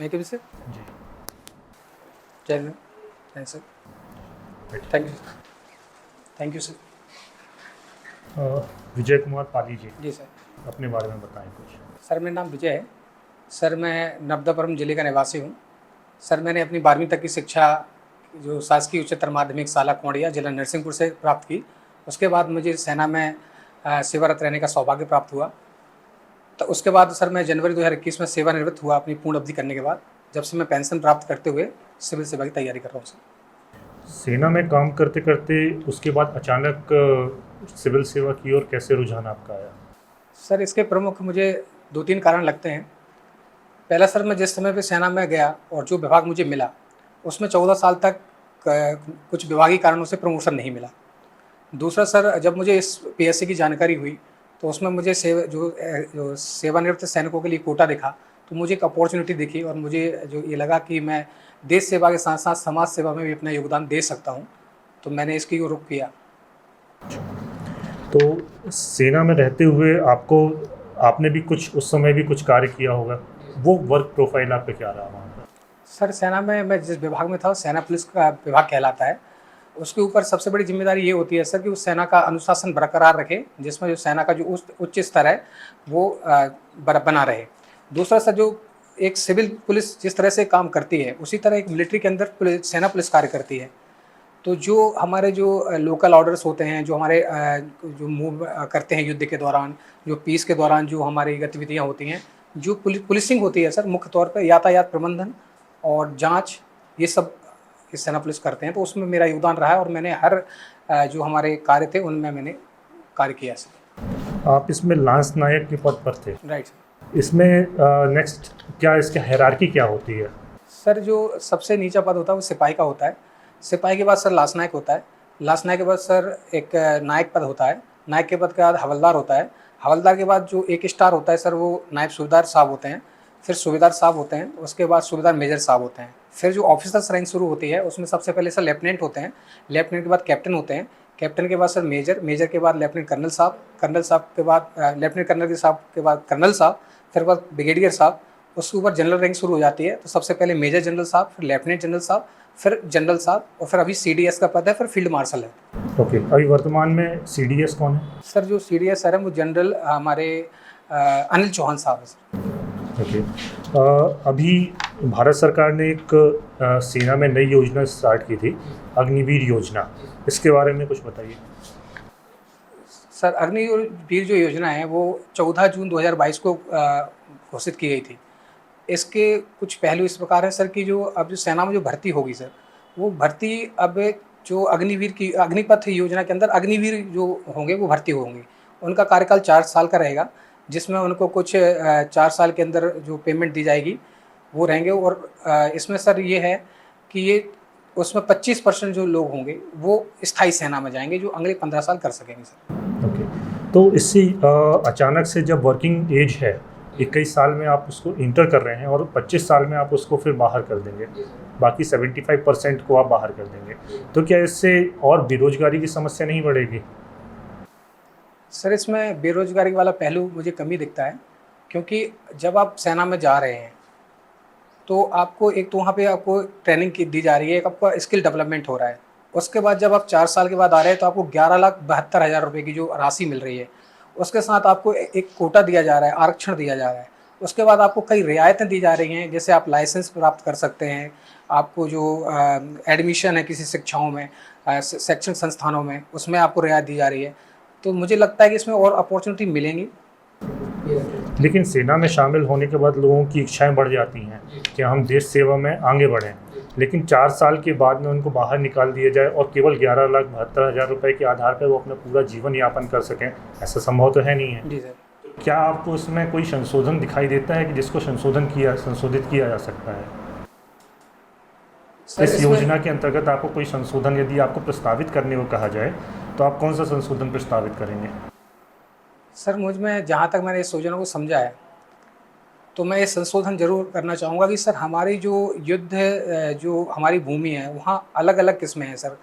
मैं कभी से जी। जय हिंद। Thank sir. Thank you thank you sir. Vijay Kumar Pali ji, जी सर। अपने बारे में बताएं कुछ। सर मेरा नाम विजय है। सर मैं नर्मदापुरम जिले का निवासी हूँ। सर मैंने अपनी 12वीं तक की शिक्षा जो शासकीय उच्चतर माध्यमिक शाला कुंवड़िया जिला नरसिंहपुर से प्राप्त की। उसके बाद मुझे सेना में सेवारत रहने का सौभाग्य प्राप्त हुआ। तो उसके बाद सर मैं जनवरी 2021 में सेवानिवृत्त हुआ अपनी पूर्ण अवधि करने के बाद, जब से मैं पेंशन प्राप्त करते हुए सिविल सेवा की तैयारी कर रहा हूँ सर। सेना में काम करते करते उसके बाद अचानक सिविल सेवा की ओर कैसे रुझान आपका आया? सर इसके प्रमुख मुझे 2-3 कारण लगते हैं। पहला सर मैं जिस समय पे सेना में गया और जो विभाग मुझे मिला, उसमें 14 साल तक कुछ विभागीय कारणों से प्रमोशन नहीं मिला। दूसरा सर जब मुझे इस पीएससी की जानकारी हुई, तो उसमें मुझे जो सेवानिवृत्त सैनिकों के लिए कोटा दिखा, तो मुझे एक अपॉर्चुनिटी दिखी और मुझे जो ये लगा कि मैं देश सेवा के साथ साथ समाज सेवा में भी अपना योगदान दे सकता हूँ, तो मैंने इसकी ओर रुख किया। तो सेना में रहते हुए आपने भी कुछ उस समय भी कुछ कार्य किया होगा, वो वर्क प्रोफाइल आपका क्या रहा वहाँ पर? सर सेना में मैं जिस विभाग में था, सेना पुलिस का विभाग कहलाता है। उसके ऊपर सबसे बड़ी जिम्मेदारी ये होती है सर कि उस सेना का अनुशासन बरकरार रखे, जिसमें जो सेना का जो उच्च स्तर है वो बना रहे। दूसरा सर जो एक सिविल पुलिस जिस तरह से काम करती है, उसी तरह एक मिलिट्री के अंदर सेना पुलिस कार्य करती है। तो जो हमारे जो लोकल ऑर्डर्स होते हैं, जो हमारे जो मूव करते हैं युद्ध के दौरान, जो पीस के दौरान जो हमारी गतिविधियाँ होती हैं, जो पुलिसिंग होती है सर, मुख्य तौर पे यातायात प्रबंधन और जाँच, ये सब इस सेना पुलिस करते हैं। तो उसमें मेरा योगदान रहा है और मैंने हर जो हमारे कार्य थे उनमें मैंने कार्य किया सर। आप इसमें लांस नायक के पद पर थे। Right sir. इसमें नेक्स्ट क्या इसकी हायरार्की क्या होती है? सर जो सबसे नीचा पद होता है वो सिपाही का होता है। सिपाही के बाद सर लांस नायक होता है। लांस नायक के बाद सर एक नायक पद होता है। नायक के पद के बाद हवलदार होता है। हवलदार के बाद जो एक स्टार होता है सर, वो नायब सूबेदार साहब होते हैं। फिर सूबेदार साहब होते हैं, उसके बाद सूबेदार मेजर साहब होते हैं। फिर जो ऑफिसर्स रैंक शुरू होती है, उसमें सबसे पहले सर लेफ्टिनेंट होते हैं। लेफ्टिनेंट के बाद कैप्टन होते हैं। कैप्टन के बाद सर मेजर, मेजर के बाद लेफ्टिनेंट कर्नल साहब, कर्नल साहब के बाद लेफ्टिनेंट कर्नल के साहब के बाद कर्नल साहब, फिर बाद ब्रिगेडियर साहब। उसके ऊपर जनरल रैंक शुरू हो जाती है। तो सबसे पहले मेजर जनरल साहब, फिर लेफ्टिनेंट जनरल साहब, फिर जनरल साहब, और फिर अभी सीडीएस का पद है, फिर फील्ड मार्शल है। ओके, अभी वर्तमान में सीडीएस कौन है? सर जो सीडीएस सर है वो जनरल हमारे अनिल चौहान साहब है सर। ओके। अभी भारत सरकार ने एक सेना में नई योजना स्टार्ट की थी, अग्निवीर योजना। इसके बारे में कुछ बताइए। सर अग्निवीर जो योजना है वो 14 जून 2022 को घोषित की गई थी। इसके कुछ पहलू इस प्रकार है सर कि जो अब जो सेना में जो भर्ती होगी सर, वो भर्ती अब जो अग्निवीर की अग्निपथ योजना के अंदर अग्निवीर जो होंगे वो भर्ती होंगे। उनका कार्यकाल 4 साल का रहेगा, जिसमें उनको कुछ 4 साल के अंदर जो पेमेंट दी जाएगी वो रहेंगे। और इसमें सर ये है कि ये उसमें 25% जो लोग होंगे वो स्थायी सेना में जाएंगे, जो अगले 15 साल कर सकेंगे सर। ओके। तो इससे अचानक से जब वर्किंग एज है 21 साल में आप उसको इंटर कर रहे हैं और 25 साल में आप उसको फिर बाहर कर देंगे, बाकी 75% को आप बाहर कर देंगे, तो क्या इससे और बेरोजगारी की समस्या नहीं बढ़ेगी? सर इसमें बेरोजगारी वाला पहलू मुझे कम ही दिखता है, क्योंकि जब आप सेना में जा रहे हैं तो आपको एक तो वहाँ पे आपको ट्रेनिंग की दी जा रही है, एक आपका स्किल डेवलपमेंट हो रहा है। उसके बाद जब आप 4 साल के बाद आ रहे हैं तो आपको 11,72,000 रुपये की जो राशि मिल रही है, उसके साथ आपको एक कोटा दिया जा रहा है, आरक्षण दिया जा रहा है। उसके बाद आपको कई रियायतें दी जा रही हैं, जैसे आप लाइसेंस प्राप्त कर सकते हैं, आपको जो एडमिशन है किसी शिक्षाओं में, शैक्षणिक संस्थानों में, उसमें आपको रियायत दी जा रही है। तो मुझे लगता है कि इसमें और अपॉर्चुनिटी मिलेंगी। लेकिन सेना में शामिल होने के बाद लोगों की इच्छाएं बढ़ जाती हैं कि हम देश सेवा में आगे बढ़ें, लेकिन 4 साल के बाद में उनको बाहर निकाल दिया जाए और केवल 11,72,000 रुपये के आधार पर वो अपना पूरा जीवन यापन कर सकें, ऐसा संभव तो है नहीं है। जी सर। क्या आपको इसमें कोई संशोधन दिखाई देता है कि जिसको संशोधित किया जा सकता है? इस योजना के अंतर्गत आपको कोई संशोधन यदि आपको प्रस्तावित करने को कहा जाए तो आप कौन सा संशोधन प्रस्तावित करेंगे? सर मुझ में जहाँ तक मैंने इस योजना को समझा है, तो मैं ये संशोधन ज़रूर करना चाहूँगा कि सर हमारी जो युद्ध जो हमारी भूमि है वहाँ अलग अलग किस्में हैं सर।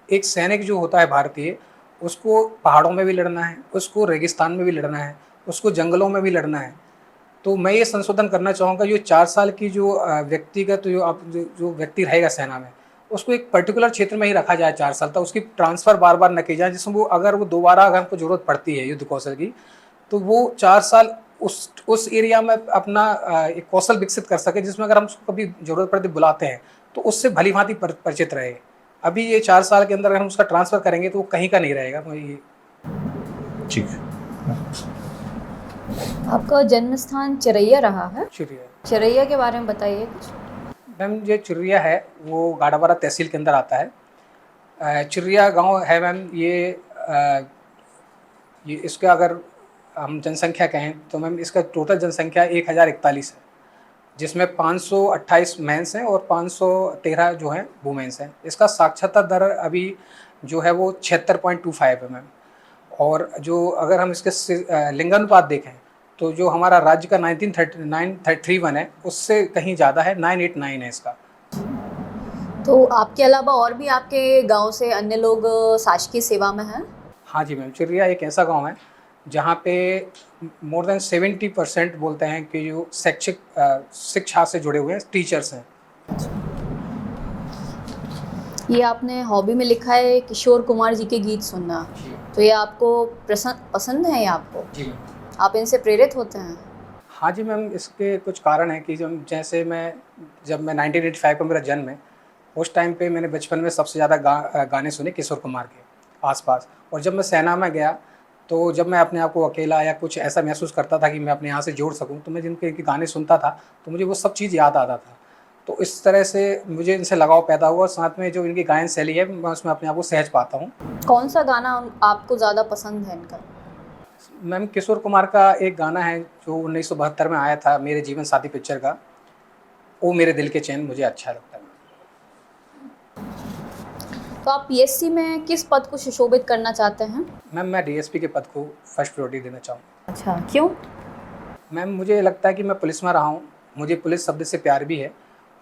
एक सैनिक जो होता है भारतीय, उसको पहाड़ों में भी लड़ना है, उसको रेगिस्तान में भी लड़ना है, उसको जंगलों में भी लड़ना है। तो मैं ये संशोधन करना चाहूँगा, जो 4 साल की जो व्यक्तिगत जो आप जो व्यक्ति रहेगा सेना में, उसको एक पर्टिकुलर क्षेत्र में ही रखा जाए 4 साल तक, उसकी ट्रांसफ़र बार-बार न की जाए, जिसमें वो अगर वो दोबारा अगर हमको ज़रूरत पड़ती है युद्ध कौशल की, तो वो 4 साल उस एरिया में अपना एक कौशल विकसित कर सके, जिसमें अगर हम उसको कभी ज़रूरत पड़ती बुलाते हैं, तो उससे भली-भाँति परिचित रहे। अभी ये 4 साल के अंदर अगर हम उसका ट्रांसफ़र करेंगे, तो वो कहीं का नहीं रहेगा। मैं ये ठीक है। आपका जन्म स्थान चिरैया रहा है। शुक्रिया। चिरैया के बारे में बताइए कुछ। मैम, जो चिर्रिया है, वो गाड़ावारा तहसील के अंदर आता है। चिर्रिया गाँव है मैम, ये इसका अगर हम जनसंख्या कहें, तो मैम इसका टोटल जनसंख्या 1041 है, जिसमें 528 मेंस हैं और 513 जो हैं वुमेन्स हैं। इसका साक्षरता दर अभी जो है वो 76.25 है मैम। और जो अगर हम इसके लिंगानुपात देखें, तो जो हमारा राज्य का 1931 है, उससे कहीं ज़्यादा है, 989 है इसका। तो आपके अलावा और भी आपके गांव से अन्य लोग शासकीय सेवा में हैं? हाँ जी मैम, चिर्रिया एक ऐसा गांव है जहाँ पे मोर देन 70% बोलते हैं कि जो शिक्षा से जुड़े हुए हैं, टीचर्स हैं। ये आपने हॉबी में लिखा है किशोर कुमार जी के गीत सुनना, तो ये आपको पसंद है या आपको जी। आप इनसे प्रेरित होते हैं? हाँ जी मैम, इसके कुछ कारण हैं कि जैसे जब मैं 1985 का मेरा जन्म है, उस टाइम पे मैंने बचपन में सबसे ज़्यादा गाने सुने किशोर कुमार के आसपास। और जब मैं सेना में गया, तो जब मैं अपने आप को अकेला या कुछ ऐसा महसूस करता था कि मैं अपने यहाँ से जोड़ सकूँ, तो मैं जिनके गाने सुनता था, तो मुझे वो सब चीज़ याद आता था। तो इस तरह से मुझे इनसे लगाव पैदा हुआ, और साथ में जो इनकी गायन शैली है, मैं उसमें अपने आप को सहज पाता हूँ। कौन सा गाना आपको ज़्यादा पसंद है इनका? मैम, किशोर कुमार का एक गाना है जो 1972 में आया था, मेरे जीवन साथी पिक्चर का, ओ मेरे दिल के चैन, मुझे अच्छा लगता है। तो आप पीएससी में किस पद को सुशोभित करना चाहते हैं? मैम, मैं डीएसपी के पद को फर्स्ट प्रायोरिटी देना चाहूँगा। अच्छा, क्यों? मैम, मुझे लगता है कि मैं पुलिस में रहा हूँ, मुझे पुलिस शब्द से प्यार भी है,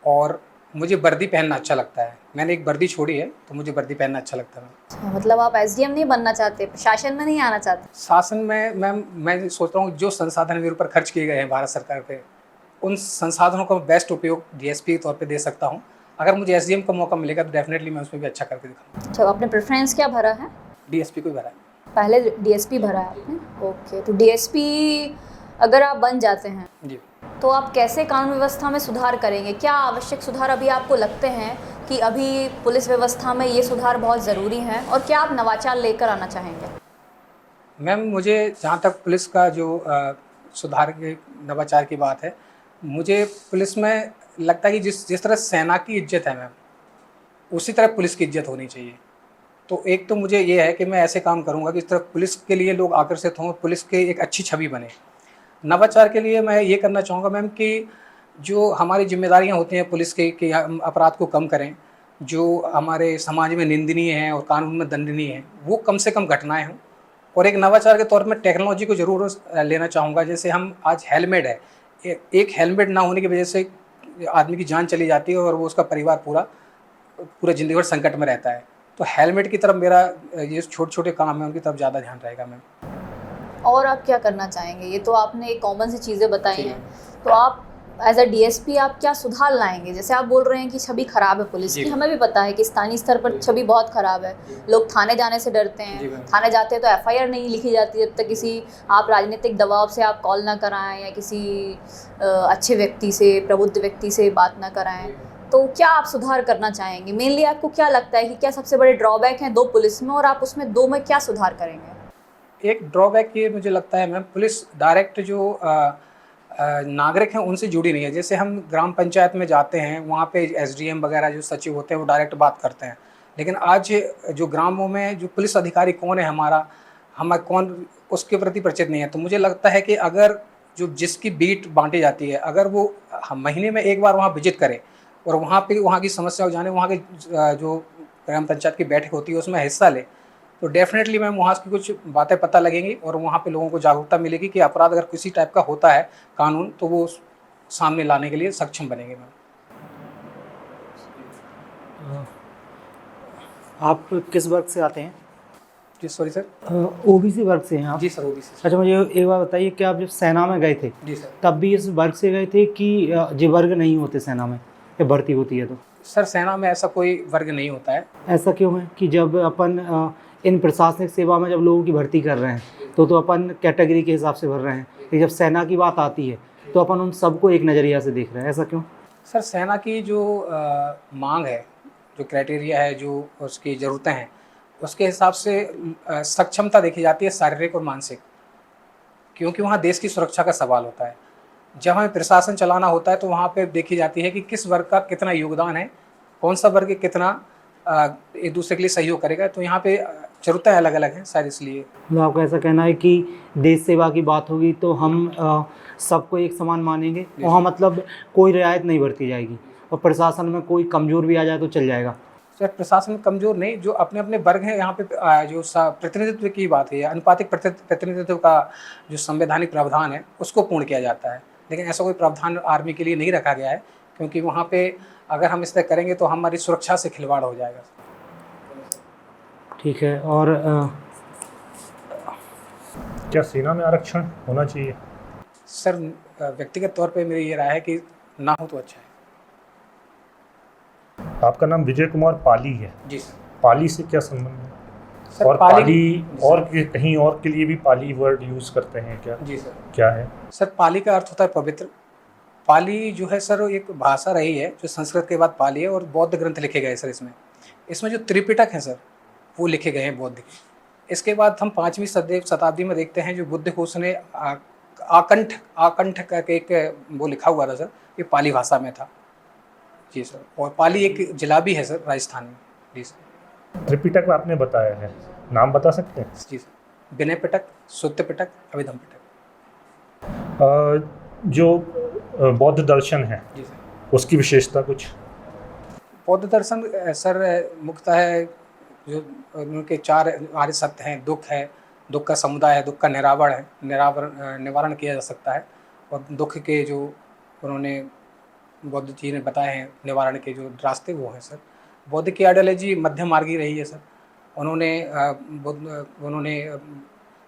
और मुझे वर्दी पहनना अच्छा लगता है। मैंने एक वर्दी छोड़ी है, तो मुझे वर्दी पहनना अच्छा लगता है। अच्छा, मतलब आप एसडीएम नहीं बनना चाहते, प्रशासन में नहीं आना चाहते? शासन में मैम, मैं सोच रहा हूँ जो संसाधन मेरे ऊपर खर्च किए गए हैं भारत सरकार पे, उन संसाधनों का बेस्ट उपयोग डीएसपी के तौर पे दे सकता हूँ। अगर मुझे एसडीएम का मौका मिलेगा, तो डेफिनेटली मैं उसमें भी अच्छा करके दिखाऊंगा। अच्छा, आपने प्रेफरेंस क्या भरा है? डीएसपी को ही भरा है। पहले डीएसपी भरा है आपने? ओके, तो डीएसपी अगर आप बन जाते हैं, जी। तो आप कैसे कानून व्यवस्था में सुधार करेंगे? क्या आवश्यक सुधार अभी आपको लगते हैं कि अभी पुलिस व्यवस्था में ये सुधार बहुत ज़रूरी हैं, और क्या आप नवाचार लेकर आना चाहेंगे? मैम, मुझे जहाँ तक पुलिस का जो सुधार के नवाचार की बात है, मुझे पुलिस में लगता है कि जिस तरह सेना की इज्जत है मैम, उसी तरह पुलिस की इज्जत होनी चाहिए। तो एक तो मुझे ये है कि मैं ऐसे काम करूँगा कि इस तरह पुलिस के लिए लोग आकर्षित हों, पुलिस की एक अच्छी छवि बने। नवाचार के लिए मैं ये करना चाहूँगा मैम कि जो हमारी ज़िम्मेदारियाँ होती हैं पुलिस की, कि हम अपराध को कम करें, जो हमारे समाज में निंदनीय हैं और कानून में दंडनीय हैं, वो कम से कम घटनाएँ हों। और एक नवाचार के तौर में टेक्नोलॉजी को ज़रूर लेना चाहूँगा। जैसे हम आज हेलमेट है, एक हेलमेट ना होने की वजह से आदमी की जान चली जाती है, और वो उसका परिवार पूरा ज़िंदगी भर संकट में रहता है। तो हेलमेट की तरफ मेरा ये छोटे-छोटे काम हैं, उनकी तरफ ज़्यादा ध्यान रहेगा मैम। और आप क्या करना चाहेंगे? ये तो आपने एक कॉमन सी चीज़ें बताई ठीक हैं, है। तो आप एज अ डीएसपी आप क्या सुधार लाएंगे? जैसे आप बोल रहे हैं कि छवि खराब है पुलिस जी। की, हमें भी पता है कि स्थानीय स्तर पर छवि बहुत खराब है, लोग थाने जाने से डरते जी हैं, मैम। थाने जाते हैं तो एफआईआर नहीं लिखी जाती जब तक किसी आप राजनीतिक दबाव से आप कॉल ना कराएं, या किसी अच्छे व्यक्ति से, प्रबुद्ध व्यक्ति से बात ना कराएं। तो क्या आप सुधार करना चाहेंगे? मेनली आपको क्या लगता है कि क्या सबसे बड़े ड्रॉबैक हैं दो पुलिस में, और आप उसमें दो में क्या सुधार करेंगे? एक ड्रॉबैक ये मुझे लगता है मैम, पुलिस डायरेक्ट जो नागरिक हैं उनसे जुड़ी नहीं है। जैसे हम ग्राम पंचायत में जाते हैं, वहाँ पे एसडीएम वगैरह जो सचिव होते हैं, वो डायरेक्ट बात करते हैं। लेकिन आज जो ग्रामों में जो पुलिस अधिकारी कौन है हमारा, हम कौन, उसके प्रति परिचित नहीं है। तो मुझे लगता है कि अगर जिसकी बीट बाँटी जाती है, अगर वो महीने में एक बार वहाँ विजिट करे, और वहाँ पे वहाँ की समस्या को जाने, वहाँ के जो ग्राम पंचायत की बैठक होती है उसमें हिस्सा ले, तो डेफ़िनेटली मैम वहाँ की कुछ बातें पता लगेंगी, और वहाँ पे लोगों को जागरूकता मिलेगी कि अपराध अगर किसी टाइप का होता है कानून, तो वो सामने लाने के लिए सक्षम बनेंगे मैम। आप किस वर्ग से आते हैं? जी सॉरी सर। ओबीसी वर्ग से हैं आप? जी सर, ओबीसी। अच्छा, मुझे एक बात बताइए कि आप जब सेना में गए थे जी सर। तब भी इस वर्ग से गए थे कि ये वर्ग नहीं होते सेना में, या भर्ती होती है तो? सर सेना में ऐसा कोई वर्ग नहीं होता है। ऐसा क्यों है कि जब अपन इन प्रशासनिक सेवा में जब लोगों की भर्ती कर रहे हैं तो अपन कैटेगरी के हिसाब से भर रहे हैं, लेकिन जब सेना की बात आती है तो अपन उन सबको एक नज़रिया से देख रहे हैं, ऐसा क्यों? सर सेना की जो मांग है, जो क्राइटेरिया है, जो उसकी ज़रूरतें हैं, उसके हिसाब से सक्षमता देखी जाती है, शारीरिक और मानसिक, क्योंकि वहाँ देश की सुरक्षा का सवाल होता है। जब हमें प्रशासन चलाना होता है तो वहाँ पे देखी जाती है कि किस वर्ग का कितना योगदान है, कौन सा वर्ग कितना एक दूसरे के लिए सहयोग करेगा। तो यहाँ पे ज़रूरतें अलग अलग हैं शायद, इसलिए। मतलब आपका ऐसा कहना है कि देश सेवा की बात होगी तो हम सबको एक समान मानेंगे, वहाँ मतलब कोई रियायत नहीं बरती जाएगी, और प्रशासन में कोई कमज़ोर भी आ जाए तो चल जाएगा? सर प्रशासन कमज़ोर नहीं, जो अपने अपने वर्ग हैं यहाँ पे जो प्रतिनिधित्व की बात है, अनुपातिक प्रतिनिधित्व का जो संवैधानिक प्रावधान है उसको पूर्ण किया जाता है। लेकिन ऐसा कोई प्रावधान आर्मी के लिए नहीं रखा गया है, क्योंकि वहाँ पे अगर हम इस तरह करेंगे तो हमारी सुरक्षा से खिलवाड़ हो जाएगा। ठीक है। और क्या सेना में आरक्षण होना चाहिए? सर व्यक्तिगत तौर पे मेरी ये राय है कि ना हो तो अच्छा है। आपका नाम विजय कुमार पाली है। जी सर। पाली से क्या संबंध है? सर और पाली और कहीं और के लिए भी पाली वर्ड यूज़ करते हैं क्या? जी सर। क्या है? सर पाली का अर्थ होता है पवित्र। पाली जो है सर एक भाषा रही है जो संस्कृत के बाद पाली है, और बौद्ध ग्रंथ लिखे गए सर इसमें जो त्रिपिटक है सर वो लिखे गए हैं बौद्ध के। इसके बाद हम 5वीं शताब्दी में देखते हैं जो बुद्धघोष ने आकंठ का एक वो लिखा हुआ था सर, ये पाली भाषा में था। जी सर। और पाली एक जिला भी है सर राजस्थान में। जी सर। त्रिपिटक आपने बताया है, नाम बता सकते हैं? जी सर। विनय पिटक, सुत्त पिटक, अभिधम पिटक। जो बौद्ध दर्शन है जी सर। उसकी विशेषता कुछ? बौद्ध दर्शन सर मुख्यतः है जो उनके 4 आर्य सत्य हैं। दुख है, दुख का समुदाय है, दुख का निवारण किया जा सकता है, और दुख के जो उन्होंने बौद्ध जी ने बताए हैं निवारण के जो रास्ते वो हैं सर। बौद्ध की आइडियोलॉजी मध्यम मार्गी रही है सर। उन्होंने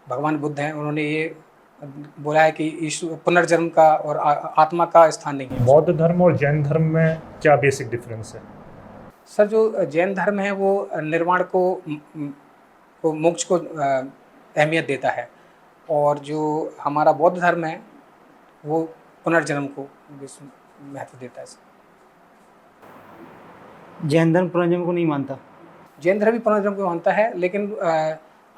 भगवान बुद्ध हैं, उन्होंने ये बोला है कि ईश्वर पुनर्जन्म का और आत्मा का स्थान नहीं है। बौद्ध धर्म और जैन धर्म में क्या बेसिक डिफरेंस है? सर जो जैन धर्म है वो निर्वाण को मोक्ष को अहमियत देता है, और जो हमारा बौद्ध धर्म है वो पुनर्जन्म को महत्व देता है। जैन धर्म पुनर्जन्म को नहीं मानता? जैन धर्म भी पुनर्जन्म को मानता है, लेकिन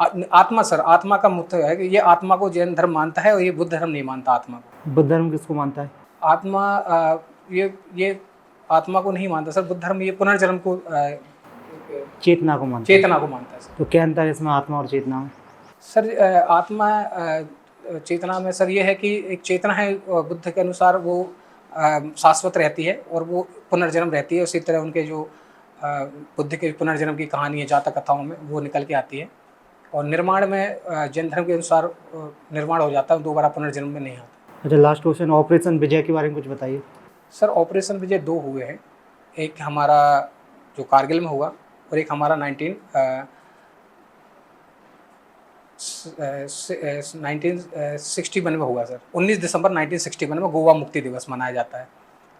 आत्मा सर, आत्मा का मुख्य है कि ये आत्मा को जैन धर्म मानता है और ये बुद्ध धर्म नहीं मानता आत्मा को। बुद्ध धर्म किसको मानता है? आत्मा ये आत्मा को नहीं मानता सर। बुद्ध धर्म ये पुनर्जन्म को चेतना को मानता है। चेतना को मानता है सर। तो क्या अंतर है इसमें आत्मा और चेतना में? सर आत्मा चेतना में सर ये है कि एक चेतना है बुद्ध के अनुसार वो शाश्वत रहती है और वो पुनर्जन्म रहती है। उसी तरह उनके जो बुद्ध के पुनर्जन्म की कहानी है जातक कथाओं में वो निकल के आती है, और निर्माण में जैन धर्म के अनुसार निर्माण हो जाता है, दोबारा पुनर्जन्म में नहीं आता। अच्छा, लास्ट क्वेश्चन, ऑपरेशन विजय के बारे में कुछ बताइए। सर ऑपरेशन विजय 2 हुए हैं, एक हमारा जो कारगिल में हुआ और एक हमारा 1961 में हुआ सर। 19 दिसंबर 1961 में गोवा मुक्ति दिवस मनाया जाता है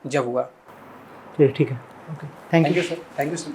जब हुआ। ठीक है, okay, thank you sir. Thank you sir.